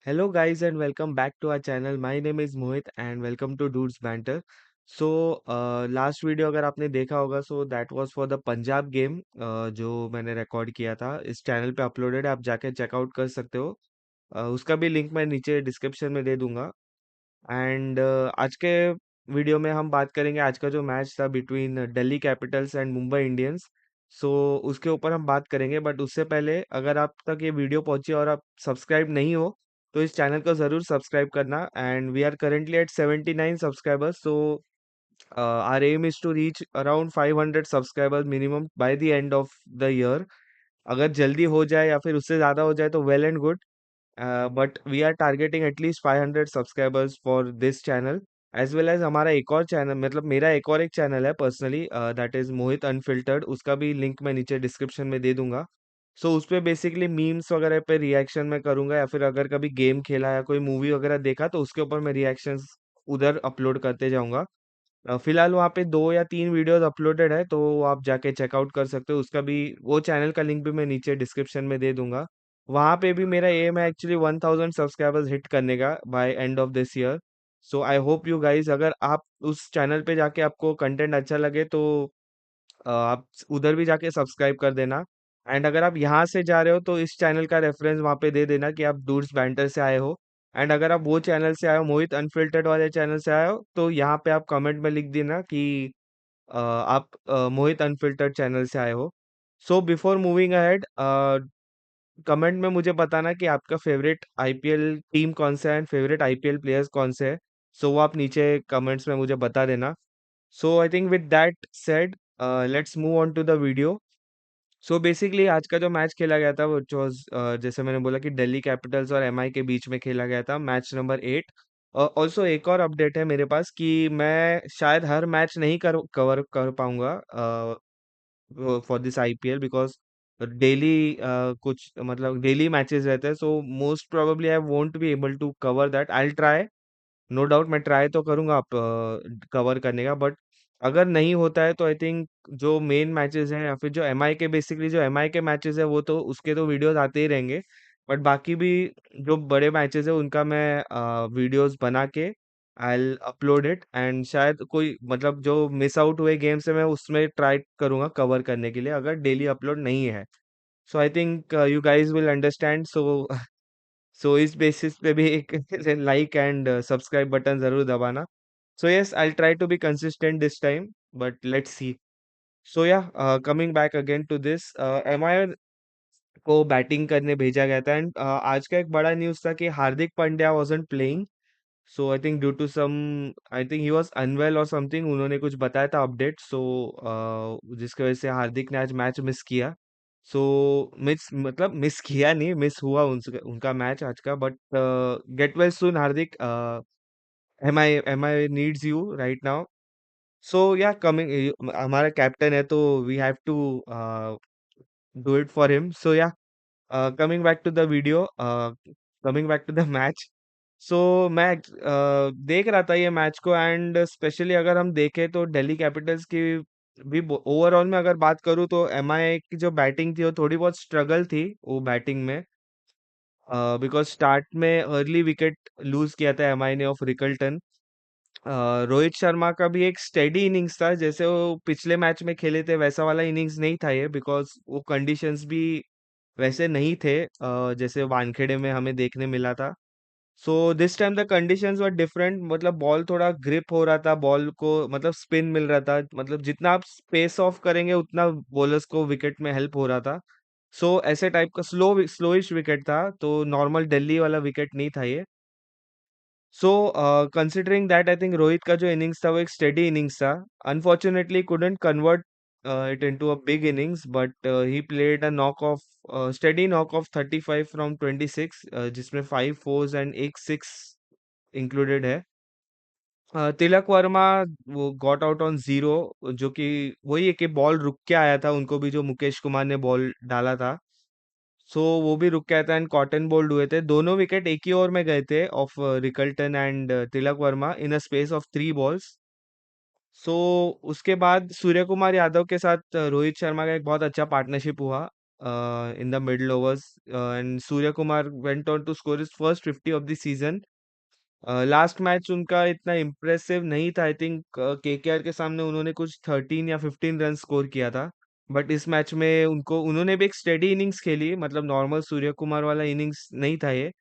Hello, guys, and welcome back to our channel. My name is Mohit, and welcome to Dudes Banter. So, last video अगर आपने देखा होगा so that was for the Punjab game जो मैंने record किया था इस चैनल पे अपलोडेड है। आप जाके चेकआउट कर सकते हो। उसका भी लिंक मैं नीचे डिस्क्रिप्शन में दे दूंगा। एंड आज के वीडियो में हम बात करेंगे आज का जो मैच था between Delhi Capitals and Mumbai Indians. So उसके ऊपर हम बात करेंगे, बट उससे पहले अगर आप तक ये वीडियो पहुंची और आप सब्सक्राइब नहीं हो तो इस चैनल को ज़रूर सब्सक्राइब करना। And we are currently at 79 subscribers, so our aim is to reach around 500 subscribers minimum by the end of the year. अगर जल्दी हो जाए या फिर उससे ज़्यादा हो जाए तो well and good, but we are targeting at least 500 subscribers for this channel. As well as हमारा एक और चैनल, मतलब मेरा एक और एक चैनल है personally, that is Mohit unfiltered. उसका भी लिंक मैं नीचे डिस्क्रिप्शन में दे दूंगा। सो उस पे बेसिकली मीम्स वगैरह पे रिएक्शन मैं करूंगा, या फिर अगर कभी गेम खेला या कोई मूवी वगैरह देखा तो उसके ऊपर मैं रिएक्शंस उधर अपलोड करते जाऊंगा। फिलहाल वहाँ पे 2 या 3 वीडियोस अपलोडेड है, तो वो आप जाके चेकआउट कर सकते हो। उसका भी वो चैनल का लिंक भी मैं नीचे डिस्क्रिप्शन में दे दूंगा। वहाँ पे भी मेरा एम है एक्चुअली 1000 सब्सक्राइबर्स हिट करने का by end of this year. So I hope you guys, अगर आप उस चैनल पे जाके आपको कंटेंट अच्छा लगे तो आप उधर भी जाके सब्सक्राइब कर देना। एंड अगर आप यहाँ से जा रहे हो तो इस चैनल का रेफरेंस वहाँ पे दे देना कि आप डूड्स बैंटर से आए हो। एंड अगर आप वो चैनल से आए हो, मोहित अनफिल्टर्ड वाले चैनल से आए हो, तो यहाँ पे आप कमेंट में लिख देना कि आप मोहित अनफिल्टर्ड चैनल से आए हो। So before moving ahead, comment में मुझे बताना कि आपका फेवरेट आईपीएल टीम कौन सा है एंड फेवरेट आईपीएल प्लेयर्स कौन से हैं। सो वो आप नीचे कमेंट्स में मुझे बता देना। So I think with that said, let's move on to the video. So basically आज का जो मैच खेला गया था वो वाज, जैसे मैंने बोला कि दिल्ली कैपिटल्स और एमआई के बीच में खेला गया था, मैच नंबर 8। ऑल्सो एक और अपडेट है मेरे पास कि मैं शायद हर मैच नहीं कवर कर पाऊंगा for this IPL, because daily कुछ मतलब डेली मैचेस रहते हैं। So most probably I won't be able to cover that. I try, no doubt मैं ट्राई तो करूंगा आप कवर करने का, बट अगर नहीं होता है तो आई थिंक जो मेन मैचेस हैं या फिर जो एमआई के, बेसिकली जो एमआई के मैचेस है वो तो उसके तो वीडियोस आते ही रहेंगे। बट बाकी भी जो बड़े मैचेस है उनका मैं वीडियोस बना के आई अपलोड इट। एंड शायद कोई मतलब जो मिस आउट हुए गेम्स है मैं उसमें ट्राई करूंगा कवर करने के लिए, अगर डेली अपलोड नहीं है। So I think you guys will understand. So इस बेसिस पे भी एक लाइक एंड सब्सक्राइब बटन जरूर दबाना। So yes, I try to be consistent this time, but let's see. So yeah, coming back again to this, MI को batting करने भेजा गया था। एंड आज का एक बड़ा न्यूज था कि Hardik Pandya wasn't playing. So I think due to some, I think he was unwell और समथिंग, उन्होंने कुछ बताया था अपडेट। सो जिसकी वजह से हार्दिक ने आज मैच मिस किया। सो मिस मतलब मिस किया नहीं, मिस हुआ उनका मैच आज का। But get well soon Hardik, MI needs you right now. So yeah, coming, हमारा कैप्टन है तो we have to do it for him. So yeah, coming back to the video, coming back to the match. So मैं देख रहा था ये match को, and specially अगर हम देखें तो दिल्ली कैपिटल्स की भी ओवरऑल में अगर बात करूं तो एमआई की जो बैटिंग थी वो थोड़ी बहुत स्ट्रगल थी वो बैटिंग में, बिकॉज स्टार्ट में अर्ली विकेट लूज किया था एमआई ने ऑफ रिकल्टन। रोहित शर्मा का भी एक स्टेडी इनिंग्स था, जैसे वो पिछले मैच में खेले थे वैसा वाला इनिंग्स नहीं था ये, बिकॉज वो कंडीशंस भी वैसे नहीं थे जैसे वानखेड़े में हमें देखने मिला था। So this time the conditions were different, मतलब बॉल थोड़ा ग्रिप हो रहा था, बॉल को मतलब स्पिन मिल रहा था, मतलब जितना आप स्पेस ऑफ करेंगे उतना बॉलर्स को विकेट में हेल्प हो रहा था। सो ऐसे टाइप का स्लोइश विकेट था, तो नॉर्मल दिल्ली वाला विकेट नहीं था ये। So considering that, I think Rohit का जो इनिंग्स था वो एक स्टेडी इनिंग्स था। Unfortunately couldn't convert it into a big innings, but he played a knock off, steady knock off 35 from 26, जिसमें 5 फोर्स एंड एक सिक्स इंक्लूडेड है। तिलक वर्मा वो गॉट आउट ऑन जीरो, जो कि वही है कि बॉल रुक के आया था उनको भी, जो मुकेश कुमार ने बॉल डाला था। सो वो भी रुक के आया था एंड कॉटन बोल्ड हुए थे। दोनों विकेट एक ही ओवर में गए थे off Rickelton and Tilak Varma in a space of 3 balls. So उसके बाद सूर्य कुमार यादव के साथ रोहित शर्मा का एक बहुत अच्छा पार्टनरशिप हुआ। in the middle overs, and Surya Kumar went on to score his first 50 of the season. Last match उनका इतना इम्प्रेसिव नहीं था। आई थिंक केकेआर के सामने उन्होंने कुछ 13 या 15 रन स्कोर किया था। बट इस मैच में उनको उन्होंने भी एक स्टेडी इनिंग्स खेली, मतलब नॉर्मल सूर्य कुमार वाला इनिंग्स नहीं था ये।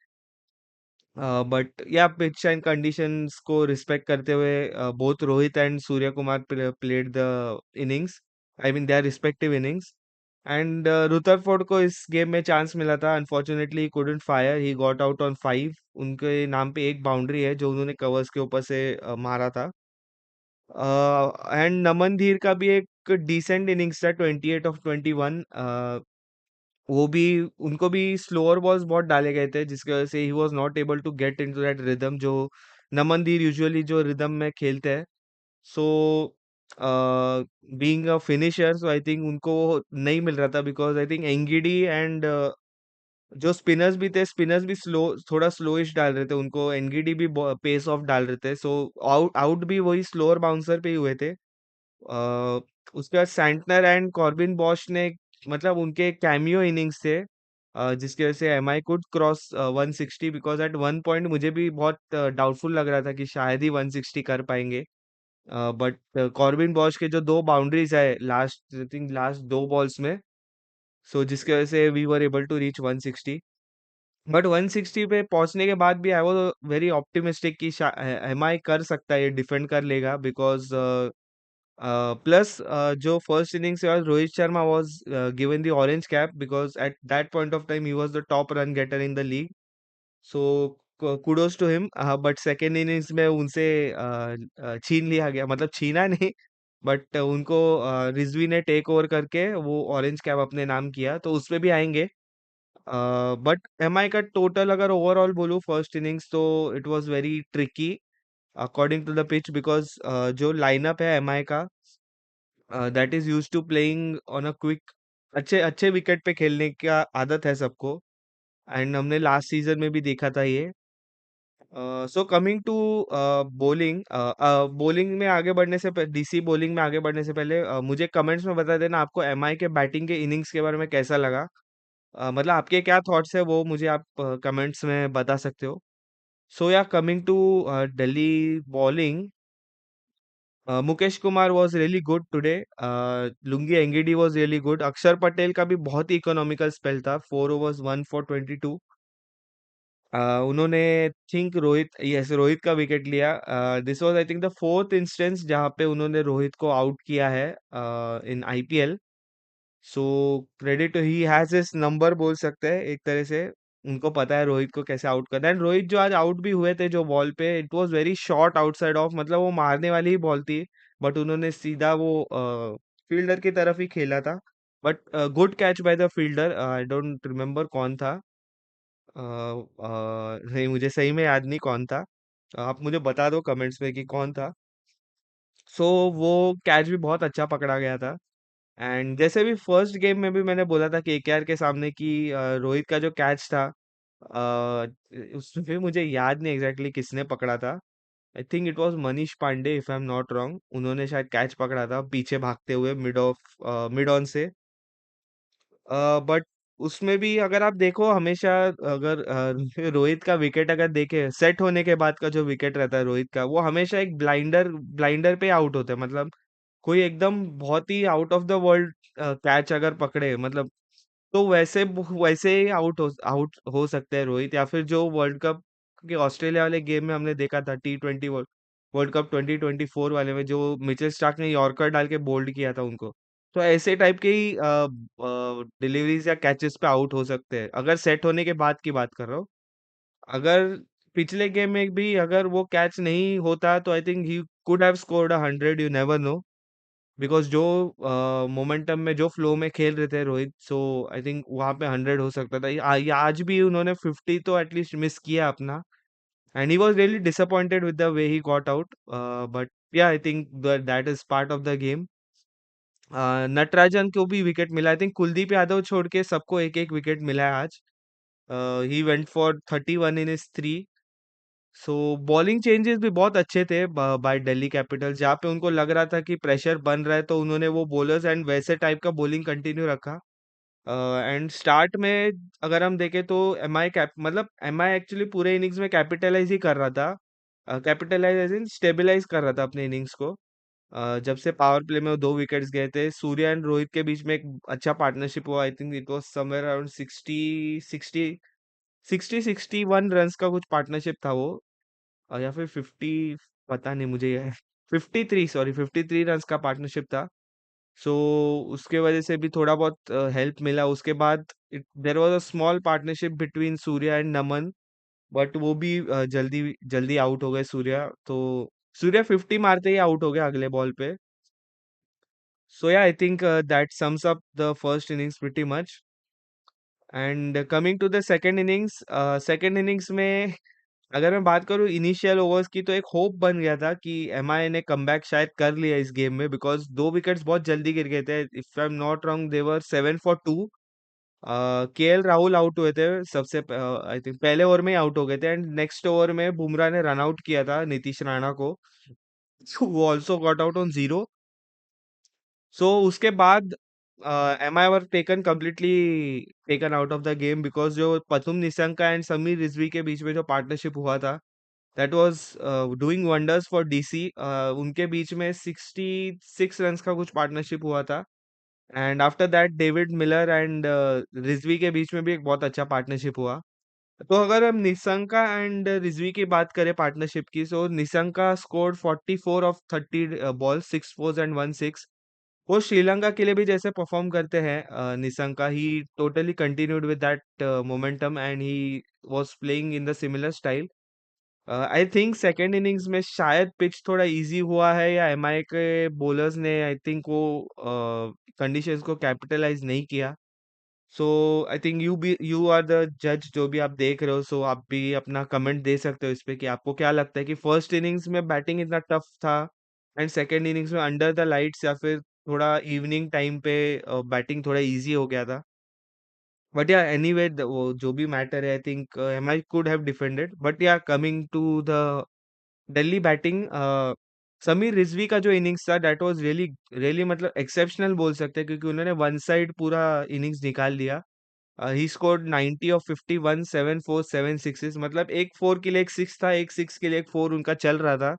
बट या पिच एंड कंडीशंस को रिस्पेक्ट करते हुए both Rohit and Surya Kumar played the innings, I mean their respective innings. And Rutherford को इस गेम में चांस मिला था, unfortunately he couldn't fire, he got out on 5। उनके नाम पे एक बाउंड्री है जो उन्होंने कवर्स के ऊपर से मारा था। एंड नमन धीर का भी एक डिसेंट इनिंग्स था, 28 ऑफ 21। वो भी, उनको भी स्लोअर बॉल्स बहुत डाले गए थे जिसकी वजह से ही was not able to get into that rhythm जो नमन धीर यूजुअली जो रिदम में खेलते हैं। So being a finisher, so I think उनको वो नहीं मिल रहा था, because I think Ngidi and जो स्पिनर्स भी थे, स्पिनर्स भी स्लो, थोड़ा स्लोइश डाल रहे थे उनको, एनगीडी भी पेस ऑफ डाल रहे थे। सो आउट आउट भी वही स्लोअर बाउंसर पे ही हुए थे। उसके बाद सैंटनर एंड कॉर्बिन बॉश ने, मतलब उनके कैमियो इनिंग्स थे, जिसकी वजह से MI could cross 160, because at one point मुझे भी बहुत डाउटफुल लग रहा था कि शायद ही 160 कर पाएंगे। बट कॉर्बिन बॉश के जो दो बाउंड्रीज है लास्ट, आई थिंक लास्ट दो बॉल्स में, सो जिसकी वजह से we were able to reach 160। But 160 पे पहुंचने के बाद भी आई वाज वेरी ऑप्टिमिस्टिक कि एमआई कर सकता है, ये डिफेंड कर लेगा, बिकॉज प्लस जो फर्स्ट इनिंग्स के बाद Rohit Sharma was given the orange cap, because at that point of time ही was the top run getter in the league. So kudos to him. But second innings में उनसे छीन लिया गया, मतलब छीना नहीं, बट उनको रिजवी ने टेक ओवर करके वो ऑरेंज कैप अपने नाम किया, तो उस पे भी आएंगे। बट एमआई का टोटल अगर ओवरऑल बोलूं फर्स्ट इनिंग्स, तो it was very tricky according to the pitch, because जो लाइनअप है एमआई का, that is use to playing on a quick, अच्छे अच्छे विकेट पे खेलने का आदत है सबको, एंड हमने लास्ट सीजन में भी देखा था ये। So coming to bowling, bowling में आगे बढ़ने से डीसी बॉलिंग में आगे बढ़ने से पहले मुझे कमेंट्स में बता देना आपको एमआई के बैटिंग के इनिंग्स के बारे में कैसा लगा। मतलब आपके क्या थॉट्स है वो मुझे आप कमेंट्स में बता सकते हो। So yeah coming to Delhi bowling, Mukesh Kumar was really good today, Lungi Ngidi was really good, Akshar Patel का भी बहुत ही इकोनॉमिकल स्पेल था, 4 ओवर्स 1 फॉर 22। उन्होंने थिंक रोहित, यस रोहित का विकेट लिया। This was I think the fourth instance जहां पे उन्होंने रोहित को आउट किया है in IPL. So credit he has his number बोल सकते हैं एक तरह से, उनको पता है रोहित को कैसे आउट करना है। एंड रोहित जो आज आउट भी हुए थे जो बॉल पे, it was very short outside of, मतलब वो मारने वाली ही बॉल थी, बट उन्होंने सीधा वो फील्डर की तरफ ही खेला था। But good catch by the fielder, I don't remember कौन था। नहीं मुझे सही में याद नहीं कौन था, आप मुझे बता दो कमेंट्स में कि कौन था। सो वो कैच भी बहुत अच्छा पकड़ा गया था। एंड जैसे भी फर्स्ट गेम में भी मैंने बोला था केकेआर के सामने कि रोहित का जो कैच था, उसमें भी मुझे याद नहीं एग्जैक्टली किसने पकड़ा था। I think it was Manish Pandey, if I am not wrong, उन्होंने शायद कैच पकड़ा था पीछे भागते हुए मिड ऑन से। बट उसमें भी अगर आप देखो हमेशा, अगर रोहित का विकेट अगर देखे सेट होने के बाद का जो विकेट रहता है रोहित का, वो हमेशा एक ब्लाइंडर ब्लाइंडर पे आउट होता है, मतलब कोई एकदम बहुत ही out of the world catch अगर पकड़े, मतलब तो वैसे ही आउट हो सकते हैं रोहित, या फिर जो वर्ल्ड कप के ऑस्ट्रेलिया वाले गेम में हमने देखा था, T20 वर्ल्ड वर्ल्ड कप 2024 वाले में जो मिचेल स्टार्क ने यॉर्कर डाल के बोल्ड किया था उनको, तो ऐसे टाइप के ही डिलीवरीज या कैचेस पे आउट हो सकते हैं अगर सेट होने के बाद की बात कर रहा हूँ। अगर पिछले गेम में भी अगर वो कैच नहीं होता तो I think he could have scored 100, you never know, because जो मोमेंटम में जो फ्लो में खेल रहे थे रोहित, सो आई थिंक वहां पे 100 हो सकता था। ये आज भी उन्होंने 50 तो एटलीस्ट मिस किया अपना, and he was really disappointed with the way he got out. But yeah I think that is part of the game. Natarajan को भी विकेट मिला, आई थिंक कुलदीप यादव छोड़ के सबको एक एक विकेट मिला है आज। He went for 31 in his 3। So bowling changes भी बहुत अच्छे थे बाय दिल्ली कैपिटल्स, जहाँ पे उनको लग रहा था कि प्रेशर बन रहा है तो उन्होंने वो बॉलर्स एंड वैसे टाइप का बॉलिंग कंटिन्यू रखा। एंड स्टार्ट में अगर हम देखें तो एमआई कैप मतलब एमआई एक्चुअली पूरे इनिंग्स में कैपिटलाइज ही कर रहा था, कैपिटलाइज एज इन स्टेबलाइज कर रहा था अपने इनिंग्स को। जब से पावर प्ले में वो 2 विकेट्स गए थे, सूर्या एंड रोहित के बीच में एक अच्छा पार्टनरशिप हुआ। आई think it was somewhere around 60 61 runs का कुछ पार्टनरशिप था वो, या फिर 50, पता नहीं मुझे ये 53, सॉरी 53 रन्स का पार्टनरशिप था। सो उसके वजह से भी थोड़ा बहुत हेल्प मिला। उसके बाद there was a small partnership between Surya and Naman, but वो भी जल्दी जल्दी आउट हो गए सूर्या। तो सूर्या 50 मारते ही आउट हो गया अगले बॉल पे। So yeah I think that sums up the first innings pretty much. And coming to the second innings में अगर मैं बात करूँ इनिशियल ओवर्स की, तो एक होप बन गया था कि एमआई ने कमबैक शायद कर लिया इस गेम में, बिकॉज 2 विकेट्स बहुत जल्दी गिर गए थे। If I am not wrong they were 7 for 2। KL Rahul out हुए थे सबसे आई थिंक पहले ओवर में ही आउट हो गए थे, एंड नेक्स्ट ओवर में बुमराह ने रन आउट किया था नीतीश राणा को। वो ऑल्सो गॉट आउट ऑन 0। सो उसके बाद MI were taken completely taken out of the game, because जो पथुम निशंका एंड समीर रिजवी के बीच में जो पार्टनरशिप हुआ था, that was doing wonders for DC. उनके बीच में 66 रन्स का कुछ पार्टनरशिप हुआ था। And after that David Miller and Rizvi के बीच में भी एक बहुत अच्छा पार्टनरशिप हुआ। तो अगर हम निशंका एंड रिजवी की बात करें पार्टनरशिप की, so Nissanka scored 44 off 30 ball, 6 4 and 1 6। वो श्रीलंका के लिए भी जैसे परफॉर्म करते हैं Nissanka, he totally continued with that momentum and he was playing in the similar style. I think second innings में शायद पिच थोड़ा इजी हुआ है, या एमआई के बॉलर्स ने आई थिंक वो कंडीशंस को कैपिटलाइज नहीं किया। So I think you are the जज, जो भी आप देख रहे हो। सो आप भी अपना कमेंट दे सकते हो इस पे कि आपको क्या लगता है कि फर्स्ट इनिंग्स में बैटिंग इतना टफ था, एंड सेकेंड इनिंग्स में अंडर द लाइट्स, या फिर थोड़ा इवनिंग टाइम पे बैटिंग थोड़ा इजी हो गया था। बट या एनीवे वो जो भी मैटर है, I think MI could have defended. But yeah coming to the Delhi batting, Sameer Rizvi का जो इनिंग्स था, दैट वाज रियली रियली मतलब एक्सेप्शनल बोल सकते हैं, क्योंकि उन्होंने वन साइड पूरा इनिंग्स निकाल लिया। ही स्कोर्ड 90 ऑफ 51, 7 4 7 सिक्सेस, मतलब एक 4 के लिए एक 6 था, एक 6 के लिए एक 4 उनका चल रहा था।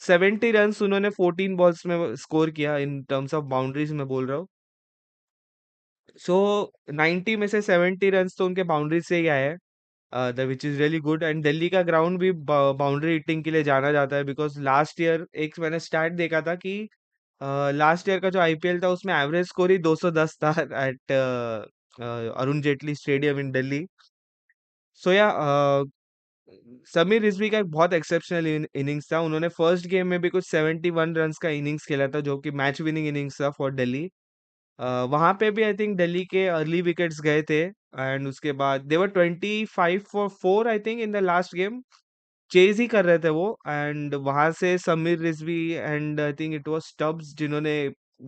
70 रन्स उन्होंने 14 बॉल्स में स्कोर किया, इन टर्म्स ऑफ बाउंड्रीज में बोल रहा हूँ। सो 90 में से 70 रन्स तो उनके बाउंड्री से ही आए हैं, the which is really good. And Delhi का ग्राउंड भी बाउंड्री हिटिंग के लिए जाना जाता है, बिकॉज लास्ट ईयर एक मैंने स्टैट देखा था कि लास्ट ईयर का जो आईपीएल था, उसमें एवरेज स्कोर ही 210 था at Arun Jaitley stadium in Delhi. So yeah Sameer Rizvi का एक बहुत एक्सेप्शनल इनिंग्स था। उन्होंने फर्स्ट गेम में भी कुछ 71 रन्स का इनिंग्स खेला था, जो कि मैच विनिंग इनिंग्स था फॉर दिल्ली। वहां पे भी आई थिंक दिल्ली के अर्ली विकेट्स गए थे, एंड उसके बाद they were 25 for 4 I think in the last game. Chase ही कर रहे थे वो, एंड वहां से Sameer Rizvi and I think it was Stubbs जिन्होंने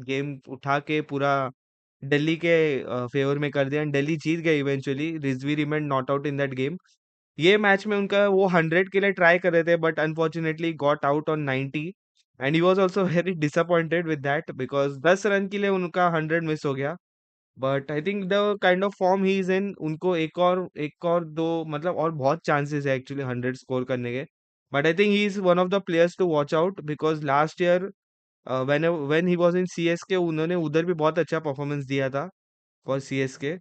गेम उठा के पूरा दिल्ली के फेवर में कर दिया, एंड दिल्ली जीत गई eventually. Rizvi remain not out in that game. ये मैच में उनका वो 100 के लिए ट्राई कर रहे थे, but unfortunately got out on 90, and he was also very disappointed with that, because 10 run के लिए उनका 100 मिस हो गया। But I think the kind of form he is in, उनको एक और दो मतलब और बहुत चांसेस है एक्चुअली 100 स्कोर करने के। But I think he is one of the players to watch out, because last year when he was in CSK, उन्होंने उधर भी बहुत अच्छा परफॉर्मेंस दिया था for CSK.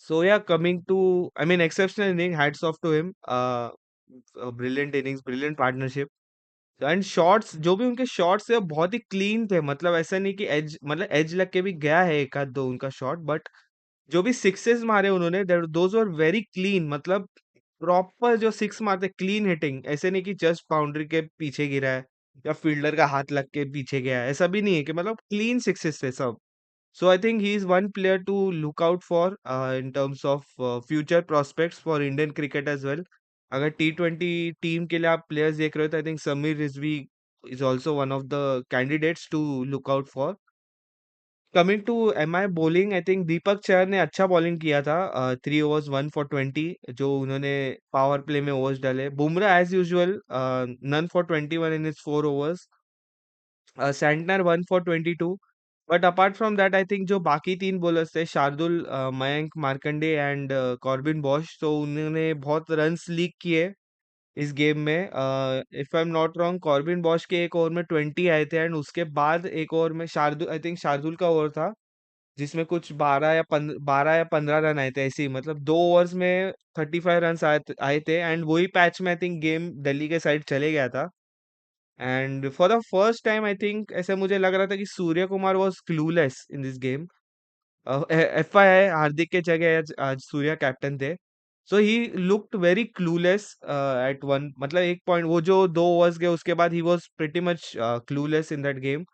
So yeah coming to, I mean exceptional inning, hats off to him, brilliant innings, brilliant partnership. And shots, जो भी उनके शॉट्स थे वो बहुत ही क्लीन थे, मतलब ऐसा नहीं कि एज मतलब एज लग के भी गया है एक आध दो उनका शॉट, बट जो भी सिक्सेस मारे उन्होंने, दोज वर वेरी क्लीन, मतलब प्रॉपर जो सिक्स मारते क्लीन हिटिंग, ऐसे नहीं कि जस्ट बाउंड्री के पीछे गिरा है या फील्डर का हाथ लग के पीछे गया है, ऐसा भी नहीं है, कि मतलब क्लीन सिक्सेस थे सब। So I think he is one player to look out for in terms of future prospects for Indian cricket as well. अगर T20 टीम के लिए आप प्लेयर्स देख रहे हो, तो I think Sameer Rizvi is also one of the candidates to look out for. Coming to MI bowling, I think Deepak Chahar ने अच्छा बॉलिंग किया था। 3 overs 1 for 20, जो उन्होंने पावर प्ले में ओवर्स डाले। Bumrah as usual none for 21 in his 4 overs। Santner 1 for 22। But apart from that I think जो बाकी 3 बॉलर्स थे Shardul, Mayank Markande and Corbin Bosch, तो उन्होंने बहुत रन्स लीक किए इस गेम में। If I am not wrong, Corbin Bosch के एक ओवर में 20 आए थे एंड उसके बाद एक ओवर में शार्दुल, आई थिंक शार्दुल का ओवर था जिसमें कुछ 12 या 15 रन आए थे, ऐसे ही मतलब 2 ओवर्स में 35 रन्स आए थे एंड वही पैच में आई थिंक गेम दिल्ली के साइड चले गया था। And for the first time I think ऐसे मुझे लग रहा था कि Surya Kumar was clueless in this game. एफआईआई हार्दिक के जगह आज सूर्या कैप्टन थे। So he looked very clueless at one, मतलब एक पॉइंट वो जो 2 ओवर्स गए उसके बाद he was pretty much clueless in that game.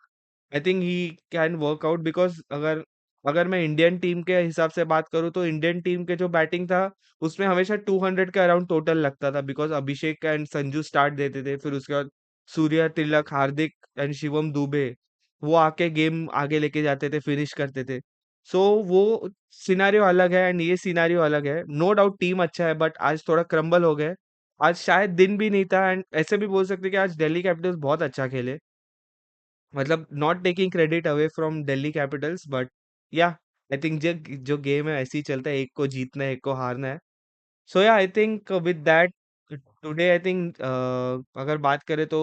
I think he can work out because अगर अगर मैं इंडियन टीम के हिसाब से बात करूँ तो इंडियन टीम के जो बैटिंग था उसमें हमेशा 200 के अराउंड टोटल लगता था because Abhishek and Sanju start देते थे। फिर उसके बाद सूर्या, तिलक, हार्दिक एंड शिवम दुबे वो आके गेम आगे लेके जाते थे, फिनिश करते थे। सो वो सिनेरियो अलग है एंड ये सिनेरियो अलग है। नो डाउट टीम अच्छा है बट आज थोड़ा क्रम्बल हो गए। आज शायद दिन भी नहीं था एंड ऐसे भी बोल सकते हैं कि आज दिल्ली कैपिटल्स बहुत अच्छा खेले। मतलब not taking credit away from Delhi Capitals but yeah I think जो गेम है ऐसे ही चलता है, एक को जीतना है एक को हारना है। सो yeah I think with that today I think अगर बात करें तो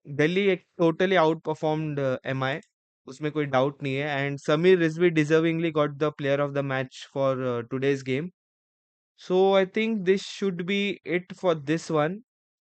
दिल्ली एक टोटली आउट परफॉर्म्ड एमआई, उसमें कोई डाउट नहीं है and Sameer Rizvi deservingly got the player of the match for today's game. So I think this should be it for this one.